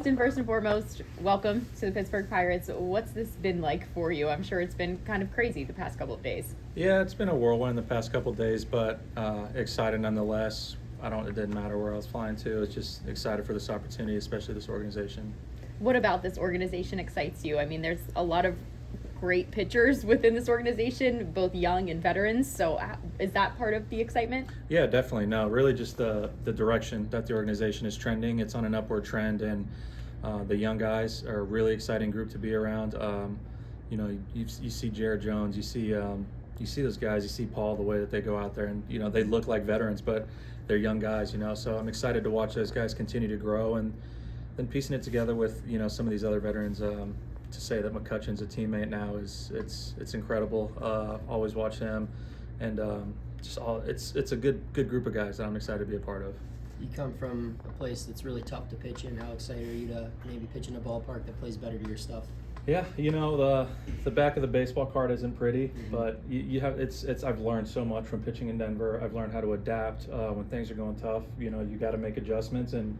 And first and foremost, welcome to the Pittsburgh Pirates. What's this been like for you? I'm sure it's been kind of crazy the past couple of days. Yeah, it's been a whirlwind the past couple of days, but excited nonetheless. It didn't matter where I was flying to. I was just excited for this opportunity, especially this organization. What about this organization excites you? I mean, there's a lot of great pitchers within this organization, both young and veterans. So is that part of the excitement? Yeah, definitely. No, really just the direction that the organization is trending. It's on an upward trend, and the young guys are a really exciting group to be around. You see Jared Jones, you see those guys, you see Paul, the way that they go out there, and they look like veterans, but they're young guys. So I'm excited to watch those guys continue to grow, and then piecing it together with some of these other veterans. To say that McCutchen's a teammate now it's incredible. Always watch him, and it's a good group of guys that I'm excited to be a part of. You come from a place that's really tough to pitch in. How excited are you to maybe pitch in a ballpark that plays better to your stuff? Yeah, the back of the baseball card isn't pretty, but you have I've learned so much from pitching in Denver. I've learned how to adapt when things are going tough. You got to make adjustments, and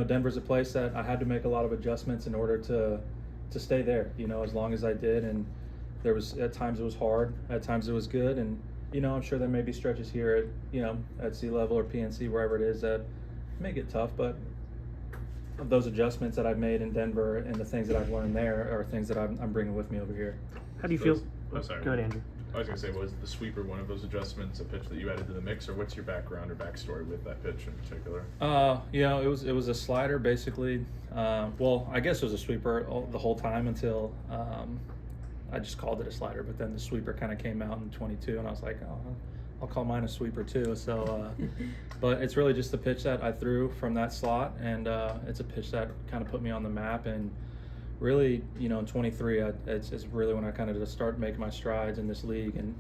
Denver's a place that I had to make a lot of adjustments in order to stay there. As long as I did, and there was at times it was hard, at times it was good, and I'm sure there may be stretches here at sea level or PNC, wherever it is, that may get tough, but those adjustments that I've made in Denver and the things that I've learned there are things that I'm bringing with me over here. How do you feel? Oh, sorry. Go ahead, Andrew. I was going to say, was the sweeper one of those adjustments, a pitch that you added to the mix, or what's your background or backstory with that pitch in particular? It was a slider basically. I guess it was a sweeper the whole time until I just called it a slider, but then the sweeper kind of came out in 22, and I was like, oh, I'll call mine a sweeper too. So, but it's really just the pitch that I threw from that slot, and it's a pitch that kind of put me on the map. And really, in 23, it's really when I kind of just start making my strides in this league, and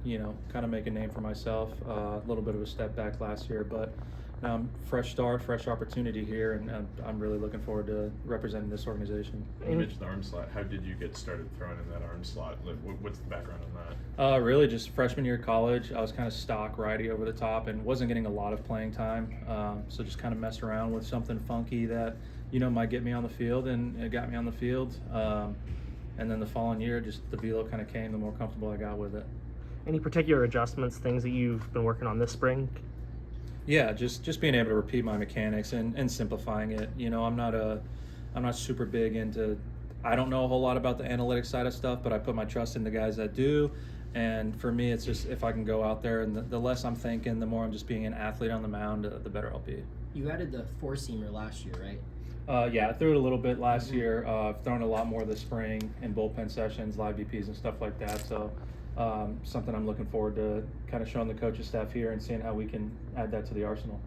kind of make a name for myself. A little bit of a step back last year, but now I'm fresh start, fresh opportunity here, and I'm really looking forward to representing this organization. You mentioned the arm slot. How did you get started throwing in that arm slot? What's the background on that? Really just freshman year of college. I was kind of stock righty over the top and wasn't getting a lot of playing time. So just kind of messed around with something funky that might get me on the field, and it got me on the field. And then the following year, just the velo kind of came, the more comfortable I got with it. Any particular adjustments, things that you've been working on this spring? Yeah, just being able to repeat my mechanics and simplifying it. I'm not super big into. I don't know a whole lot about the analytics side of stuff, but I put my trust in the guys that do. And for me, it's just if I can go out there, and the less I'm thinking, the more I'm just being an athlete on the mound, the better I'll be. You added the four-seamer last year, right? Yeah, I threw it a little bit last year. I've thrown a lot more this spring in bullpen sessions, live BPs, and stuff like that. So something I'm looking forward to kind of showing the coaching staff here and seeing how we can add that to the arsenal.